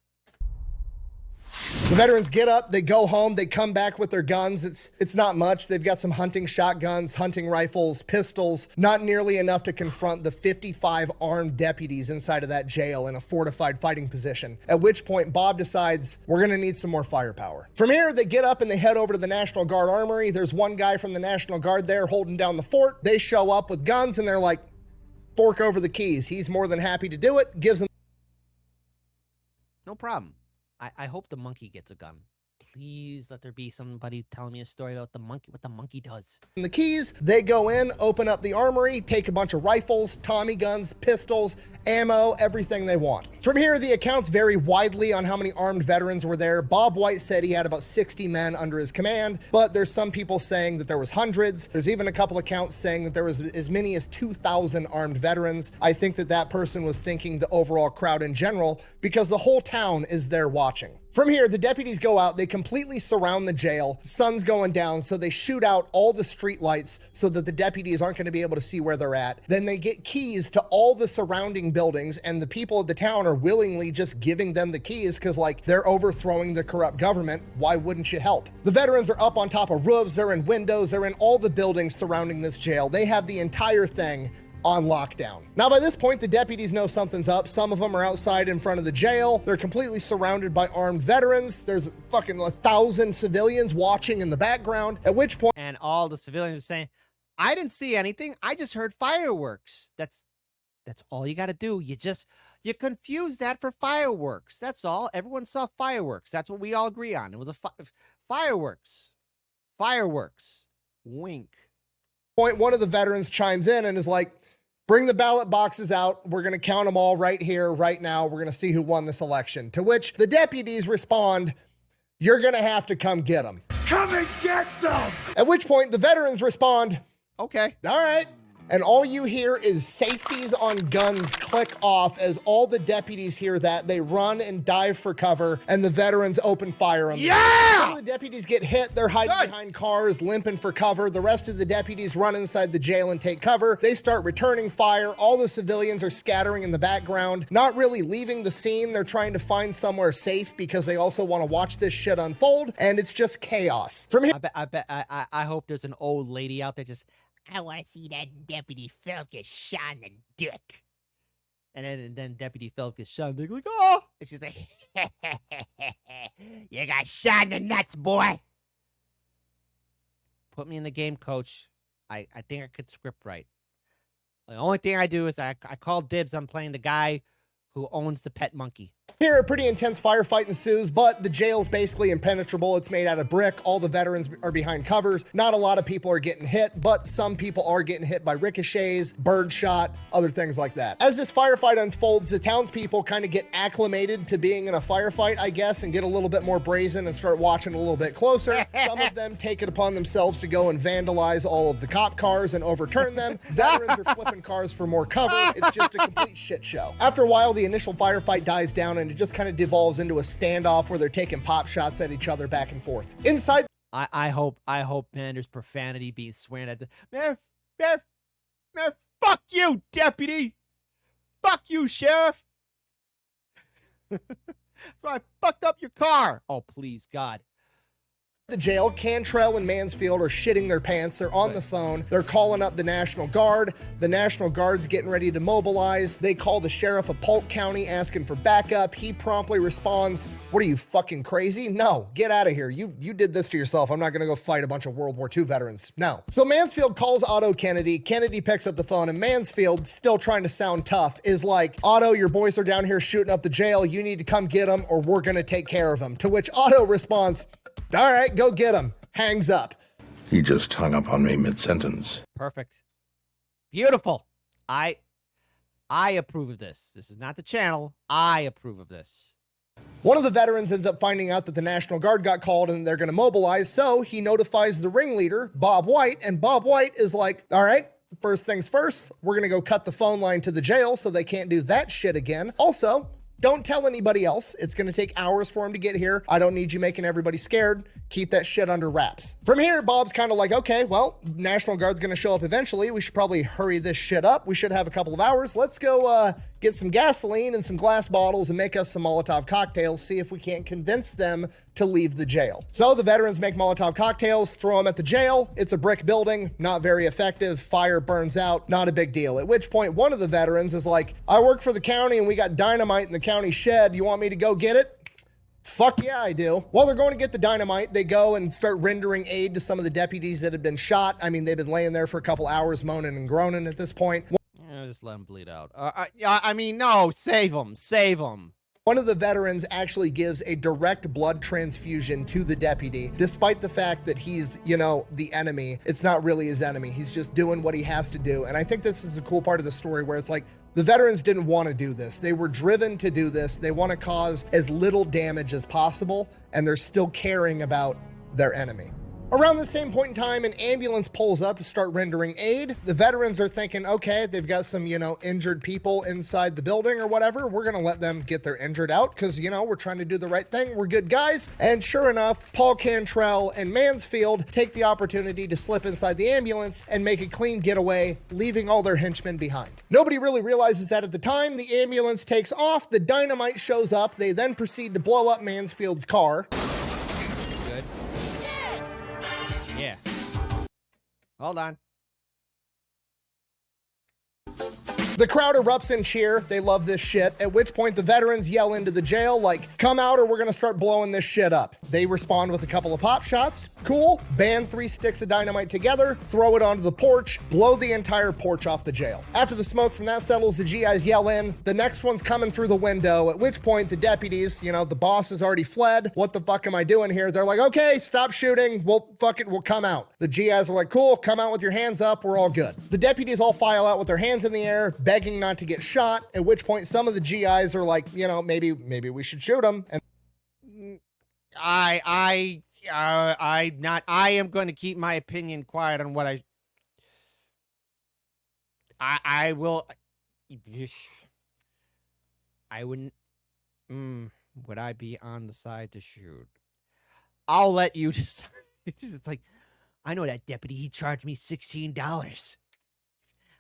The veterans get up, they go home, they come back with their guns. It's not much. They've got some hunting shotguns, hunting rifles, pistols, not nearly enough to confront the 55 armed deputies inside of that jail in a fortified fighting position. At which point, Bob decides, we're gonna need some more firepower. From here, they get up and they head over to the National Guard Armory. There's one guy from the National Guard there holding down the fort. They show up with guns and they're like, fork over the keys. He's more than happy to do it, gives them No problem. I hope the monkey gets a gun. Please let there be somebody telling me a story about the monkey, what the monkey does. the keys. They go in, open up the armory, take a bunch of rifles, Tommy guns, pistols, ammo, everything they want. From here, the accounts vary widely on how many armed veterans were there. Bob White said he had about 60 men under his command, but there's some people saying that there was hundreds. There's even a couple accounts saying that there was as many as 2,000 armed veterans. I think that that person was thinking the overall crowd in general, because the whole town is there watching. From here, the deputies go out, they completely surround the jail, sun's going down, so they shoot out all the street lights so that the deputies aren't going to be able to see where they're at. Then they get keys to all the surrounding buildings, and the people of the town are willingly just giving them the keys because, like, they're overthrowing the corrupt government. Why wouldn't you help? The veterans are up on top of roofs, they're in windows, they're in all the buildings surrounding this jail. They have the entire thing on lockdown. Now, by this point, the deputies know something's up. Some of them are outside in front of the jail. They're completely surrounded by armed veterans. There's fucking 1,000 civilians watching in the background, at which point, And all the civilians are saying, I didn't see anything. I just heard fireworks. That's all you got to do. You confuse that for fireworks. That's all. Everyone saw fireworks. That's what we all agree on. It was fireworks. Fireworks. Wink. one of the veterans chimes in and is like, bring the ballot boxes out. We're going to count them all right here, right now. We're going to see who won this election. To which the deputies respond, you're going to have to come get them. Come and get them! At which point the veterans respond, Okay. all right. And all you hear is safeties on guns click off as all the deputies hear that. They run and dive for cover, and the veterans open fire on them. Yeah! Some of the deputies get hit. They're hiding behind cars, limping for cover. The rest of the deputies run inside the jail and take cover. They start returning fire. All the civilians are scattering in the background, not really leaving the scene. They're trying to find somewhere safe because they also want to watch this shit unfold, and it's just chaos. From here, I hope there's an old lady out there just, I want to see that Deputy Phil get shot in the dick. And then Deputy Phil gets shot in the dick, like, oh! And she's like, you got shot in the nuts, boy. Put me in the game, coach. I think I could script right. The only thing I do is I call dibs on playing the guy who owns the pet monkey. Here, a pretty intense firefight ensues, but the jail's basically impenetrable. It's made out of brick. All the veterans are behind covers. Not a lot of people are getting hit, but some people are getting hit by ricochets, birdshot, other things like that. As this firefight unfolds, the townspeople kind of get acclimated to being in a firefight, I guess, and get a little bit more brazen and start watching a little bit closer. Some of them take it upon themselves to go and vandalize all of the cop cars and overturn them. Veterans are flipping cars for more cover. It's just a complete shit show. After a while, the initial firefight dies down and it just kind of devolves into a standoff where they're taking pop shots at each other back and forth. Inside, I hope, man, there's profanity being sworn at. Man, fuck you, deputy. Fuck you, sheriff. That's why I fucked up your car. Oh, please, God. the jail, Cantrell and Mansfield are shitting their pants. They're on the phone. They're calling up the National Guard. The National Guard's getting ready to mobilize. They call the sheriff of Polk County asking for backup. He promptly responds, "What are you, fucking crazy? No, get out of here. You did this to yourself. I'm not gonna go fight a bunch of World War II veterans. No." So Mansfield calls Otto Kennedy. Kennedy picks up the phone, and Mansfield, still trying to sound tough, is like, "Otto, your boys are down here shooting up the jail. You need to come get them or we're gonna take care of them." To which Otto responds, "All right, go get him." Hangs up. He just hung up on me mid-sentence. Perfect. Beautiful. I approve of this. This is not the channel. I approve of this. One of the veterans ends up finding out that the National Guard got called and they're going to mobilize, so he notifies the ringleader, Bob White, and Bob White is like, "All right, first things first, we're going to go cut the phone line to the jail so they can't do that shit again. Also, Don't tell anybody else. It's going to take hours for him to get here. I don't need you making everybody scared. Keep that shit under wraps. From here, Bob's kind of like, okay, well, National Guard's going to show up eventually. We should probably hurry this shit up. We should have a couple of hours. Let's go get some gasoline and some glass bottles and make us some Molotov cocktails, see if we can't convince them to leave the jail. So the veterans make Molotov cocktails, throw them at the jail. It's a brick building, not very effective. Fire burns out, not a big deal. At which point, one of the veterans is like, I work for the county and we got dynamite in the county shed. You want me to go get it? Fuck yeah, I do. While they're going to get the dynamite, they go and start rendering aid to some of the deputies that had been shot. I mean, they've been laying there for a couple hours moaning and groaning at this point. Yeah, just let them bleed out. I mean, no, save them, save them. One of the veterans actually gives a direct blood transfusion to the deputy, despite the fact that he's, you know, the enemy. It's not really his enemy. He's just doing what he has to do. And I think this is a cool part of the story where it's like, the veterans didn't want to do this. They were driven to do this. They want to cause as little damage as possible, and they're still caring about their enemy. Around the same point in time, an ambulance pulls up to start rendering aid. The veterans are thinking, okay, they've got some, you know, injured people inside the building or whatever. We're going to let them get their injured out because, you know, we're trying to do the right thing. We're good guys. And sure enough, Paul Cantrell and Mansfield take the opportunity to slip inside the ambulance and make a clean getaway, leaving all their henchmen behind. Nobody really realizes that at the time. The ambulance takes off. The dynamite shows up. They then proceed to blow up Mansfield's car. Good. Yeah. Hold on. The crowd erupts in cheer. They love this shit. At which point the veterans yell into the jail like, come out or we're gonna start blowing this shit up. They respond with a couple of pop shots. Cool. Band 3 sticks of dynamite together, throw it onto the porch, blow the entire porch off the jail. After the smoke from that settles, the GIs yell in. The next one's coming through the window, at which point the deputies, you know, the boss has already fled. What the fuck am I doing here? They're like, okay, stop shooting. We'll come out. The GIs are like, cool, come out with your hands up. We're all good. The deputies all file out with their hands in the air, begging not to get shot, at which point some of the GIs are like, you know, maybe we should shoot them. And I am going to keep my opinion quiet on what I will. I wouldn't. Would I be on the side to shoot? I'll let you decide. It's like, I know that deputy. He charged me $16.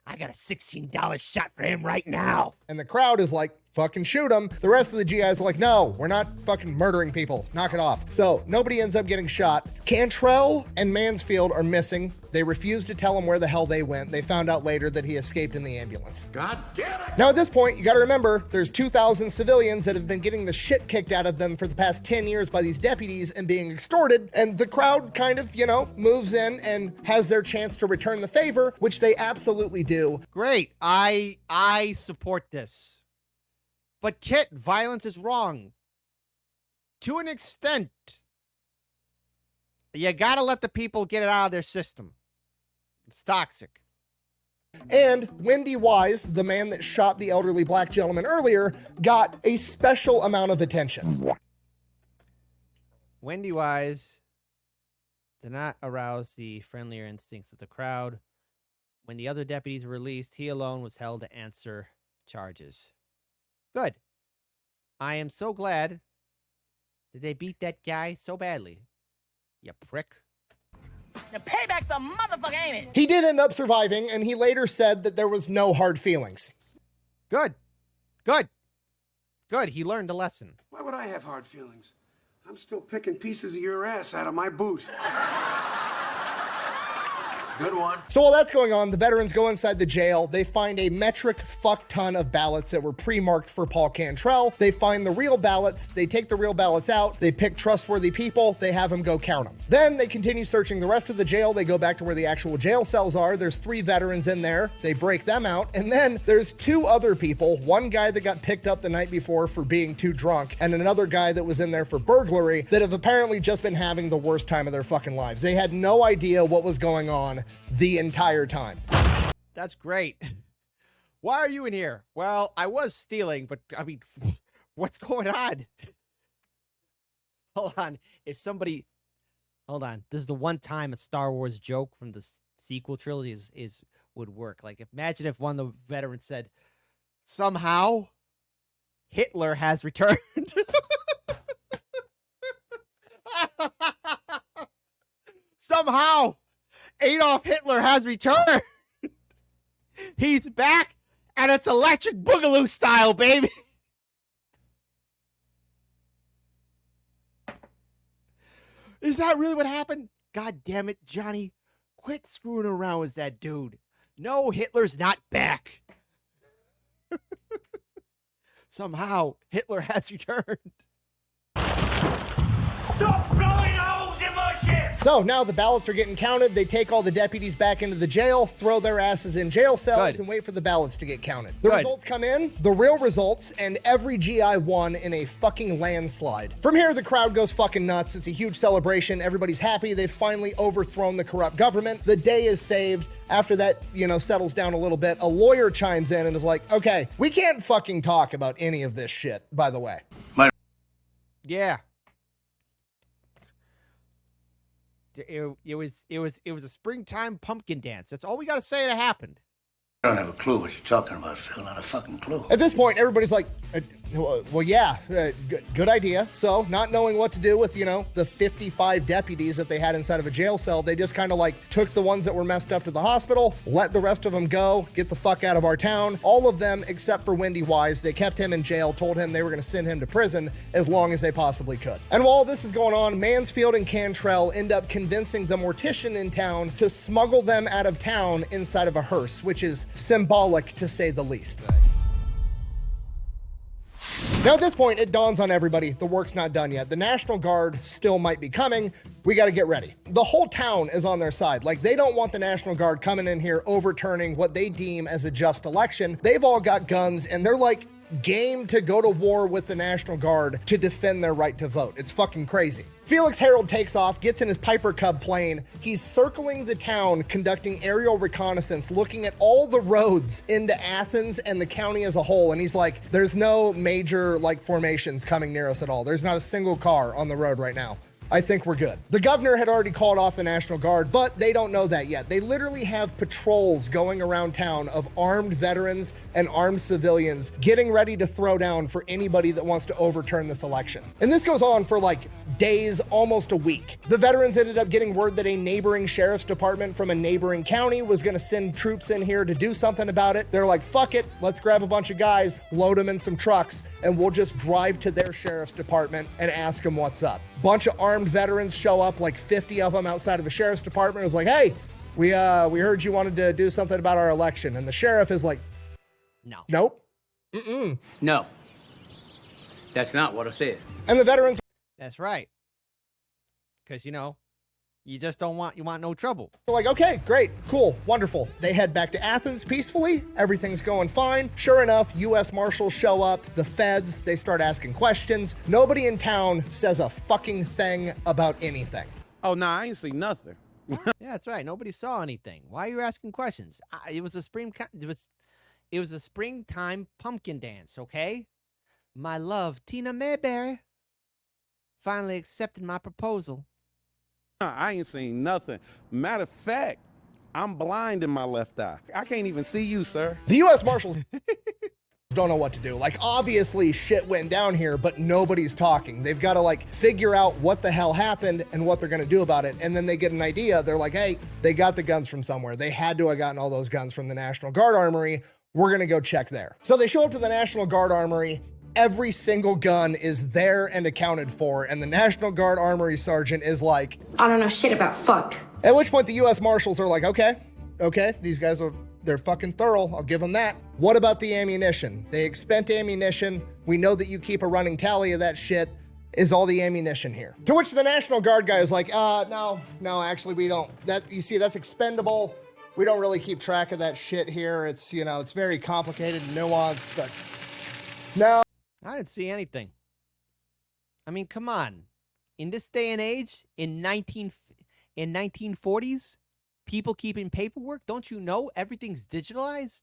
I got a $16 shot for him right now. And the crowd is like, fucking shoot him. The rest of the GIs are like, no, we're not fucking murdering people. Knock it off. So nobody ends up getting shot. Cantrell and Mansfield are missing. They refuse to tell him where the hell they went. They found out later that he escaped in the ambulance. God damn it! Now at this point, you gotta remember, there's 2,000 civilians that have been getting the shit kicked out of them for the past 10 years by these deputies and being extorted. And the crowd kind of, you know, moves in and has their chance to return the favor, which they absolutely do. Great. I support this. But Kit, violence is wrong. To an extent. You gotta let the people get it out of their system. It's toxic. And Wendy Wise, the man that shot the elderly black gentleman earlier, got a special amount of attention. Wendy Wise did not arouse the friendlier instincts of the crowd. When the other deputies were released, he alone was held to answer charges. Good. I am so glad that they beat that guy so badly. You prick. The payback's a motherfucker, ain't it? He did end up surviving, and he later said that there was no hard feelings. Good. Good. Good. He learned a lesson. Why would I have hard feelings? I'm still picking pieces of your ass out of my boot. Good one. So while that's going on, the veterans go inside the jail. They find a metric fuck ton of ballots that were pre-marked for Paul Cantrell. They find the real ballots. They take the real ballots out. They pick trustworthy people. They have them go count them. Then they continue searching the rest of the jail. They go back to where the actual jail cells are. There's 3 veterans in there. They break them out. And then there's 2 other people. One guy that got picked up the night before for being too drunk, and another guy that was in there for burglary, that have apparently just been having the worst time of their fucking lives. They had no idea what was going on the entire time. That's great. Why are you in here? Well, I was stealing, but I mean, what's going on? Hold on. If somebody, hold on. This is the one time a Star Wars joke from the sequel trilogy would work. Like, imagine if one of the veterans said, somehow Hitler has returned. Somehow, Adolf Hitler has returned. He's back, and it's electric boogaloo style, baby. Is that really what happened? God damn it, Johnny. Quit screwing around with that dude. No, Hitler's not back. Somehow, Hitler has returned. Stop blowing holes in my ship! So now the ballots are getting counted. They take all the deputies back into the jail, throw their asses in jail cells, Good. and wait for the ballots to get counted. The Good. results come in, the real results, and every GI won in a fucking landslide. From here, the crowd goes fucking nuts. It's a huge celebration. Everybody's happy. They've finally overthrown the corrupt government. The day is saved. After that, settles down a little bit, a lawyer chimes in and is like, okay, we can't fucking talk about any of this shit, by the way. Yeah. It was a springtime pumpkin dance. That's all we gotta say that happened. I don't have a clue what you're talking about, Phil. Not a fucking clue. At this point, everybody's like, well, yeah, good idea. So, not knowing what to do with, the 55 deputies that they had inside of a jail cell, they just kind of took the ones that were messed up to the hospital, let the rest of them go, get the fuck out of our town. All of them, except for Wendy Wise, they kept him in jail, told him they were going to send him to prison as long as they possibly could. And while this is going on, Mansfield and Cantrell end up convincing the mortician in town to smuggle them out of town inside of a hearse, which is symbolic to say the least. Now at this point, it dawns on everybody, the work's not done yet. The National Guard still might be coming. We got to get ready. The whole town is on their side. They don't want the National Guard coming in here overturning what they deem as a just election. They've all got guns and they're game to go to war with the National Guard to defend their right to vote. It's fucking crazy. Felix Harold takes off, gets in his Piper Cub plane. He's circling the town, conducting aerial reconnaissance, looking at all the roads into Athens and the county as a whole. And he's like, there's no major formations coming near us at all. There's not a single car on the road right now. I think we're good. The governor had already called off the National Guard, but they don't know that yet. They literally have patrols going around town of armed veterans and armed civilians getting ready to throw down for anybody that wants to overturn this election. And this goes on for days, almost a week. The veterans ended up getting word that a neighboring sheriff's department from a neighboring county was going to send troops in here to do something about it. They're like, fuck it, let's grab a bunch of guys, load them in some trucks, and we'll just drive to their sheriff's department and ask them what's up. Bunch of armed veterans show up, 50 of them outside of the sheriff's department. It was like, hey, we heard you wanted to do something about our election. And the sheriff is like, no. Nope. No. That's not what I said. And the veterans, That's right. Because, you just you want no trouble. they're like, okay, great, cool, wonderful. They head back to Athens peacefully. Everything's going fine. Sure enough, U.S. Marshals show up, the feds, they start asking questions. Nobody in town says a fucking thing about anything. Oh, nah, I ain't seen nothing. Yeah, that's right. Nobody saw anything. Why are you asking questions? It was a springtime pumpkin dance, okay? My love, Tina Mayberry, finally accepted my proposal. Nah, I ain't seen nothing. Matter of fact, I'm blind in my left eye. I can't even see you, sir. The U.S. Marshals don't know what to do. Obviously shit went down here, but nobody's talking. They've got to figure out what the hell happened and what they're going to do about it. And then they get an idea. They're like, hey, they got the guns from somewhere. They had to have gotten all those guns from the National Guard Armory. We're going to go check there. So they show up to the National Guard Armory. Every single gun is there and accounted for. And the National Guard Armory Sergeant is like, I don't know shit about fuck. At which point the U.S. Marshals are like, okay, these guys they're fucking thorough. I'll give them that. What about the ammunition? They expend ammunition. We know that you keep a running tally of that shit. Is all the ammunition here? To which the National Guard guy is like, no, actually we don't. You see, that's expendable. We don't really keep track of that shit here. It's, it's very complicated and nuanced. But no. I didn't see anything. I mean, come on. In this day and age, in 1940s, people keeping paperwork, don't you know everything's digitalized?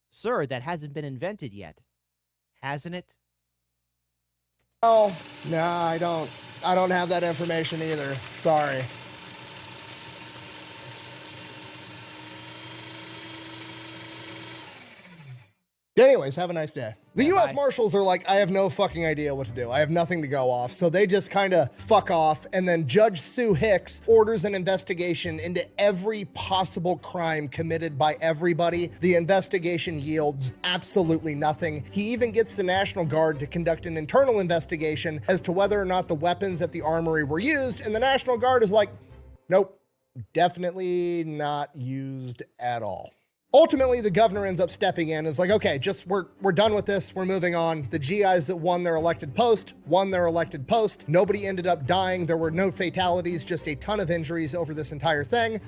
Sir, that hasn't been invented yet. Hasn't it? Oh, no, I don't have that information either. Sorry. Anyways, have a nice day. The U.S. bye. Marshals are like, I have no fucking idea what to do. I have nothing to go off. So they just kind of fuck off. And then Judge Sue Hicks orders an investigation into every possible crime committed by everybody. The investigation yields absolutely nothing. He even gets the National Guard to conduct an internal investigation as to whether or not the weapons at the armory were used. And the National Guard is like, nope, definitely not used at all. Ultimately, the governor ends up stepping in and is like, okay, just we're done with this. We're moving on. The GIs that won their elected post. Nobody ended up dying. There were no fatalities, just a ton of injuries over this entire thing.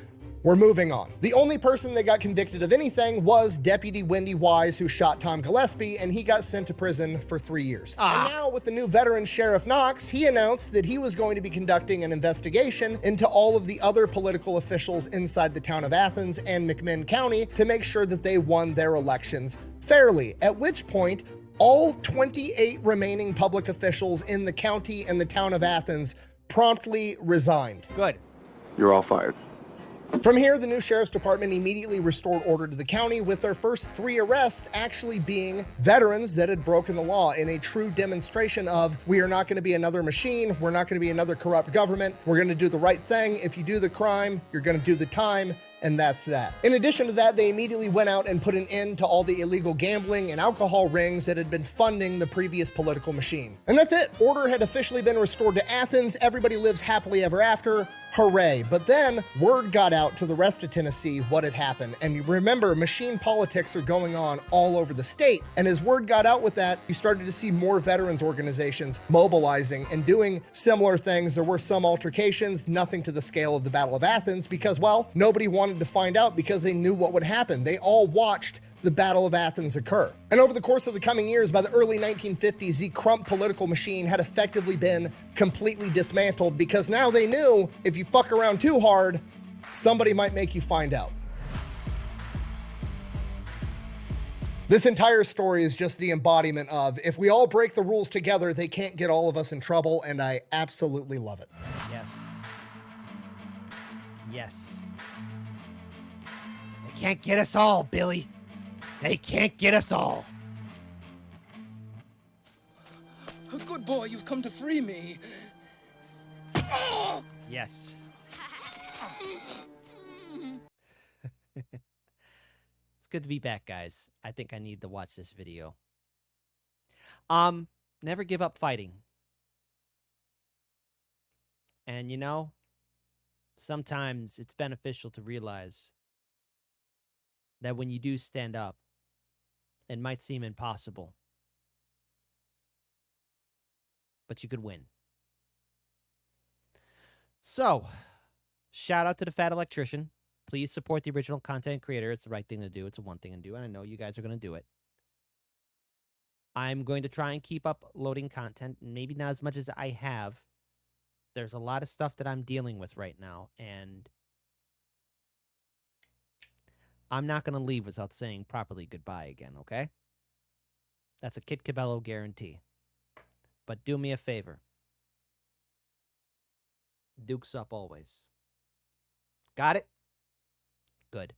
We're moving on. The only person that got convicted of anything was Deputy Wendy Wise, who shot Tom Gillespie, and he got sent to prison for 3 years. And now with the new veteran Sheriff Knox, he announced that he was going to be conducting an investigation into all of the other political officials inside the town of Athens and McMinn County to make sure that they won their elections fairly, at which point all 28 remaining public officials in the county and the town of Athens promptly resigned. Good. You're all fired. From here, the new sheriff's department immediately restored order to the county, with their first 3 arrests actually being veterans that had broken the law in a true demonstration of, we are not going to be another machine, we're not going to be another corrupt government, we're going to do the right thing. If you do the crime, you're going to do the time. And that's that. In addition to that, they immediately went out and put an end to all the illegal gambling and alcohol rings that had been funding the previous political machine. And that's it. Order had officially been restored to Athens. Everybody lives happily ever after. Hooray. But then word got out to the rest of Tennessee what had happened. And you remember, machine politics are going on all over the state. And as word got out with that, you started to see more veterans organizations mobilizing and doing similar things. There were some altercations, nothing to the scale of the Battle of Athens, because, well, nobody wanted to find out because they knew what would happen. They all watched the Battle of Athens occur. And over the course of the coming years, by the early 1950s, the Crump political machine had effectively been completely dismantled, because now they knew if you fuck around too hard, somebody might make you find out. This entire story is just the embodiment of, if we all break the rules together, they can't get all of us in trouble, and I absolutely love it. Yes. Yes. They can't get us all, Billy. They can't get us all. Good boy, you've come to free me. Yes. It's good to be back, guys. I think I need to watch this video. Never give up fighting. And you know, sometimes it's beneficial to realize that when you do stand up, it might seem impossible, but you could win. So, shout out to the Fat Electrician. Please support the original content creator. It's the right thing to do. It's the one thing to do, and I know you guys are going to do it. I'm going to try and keep up loading content, maybe not as much as I have. There's a lot of stuff that I'm dealing with right now, and I'm not going to leave without saying properly goodbye again, okay? That's a Kit Cabello guarantee. But do me a favor. Dukes up always. Got it? Good.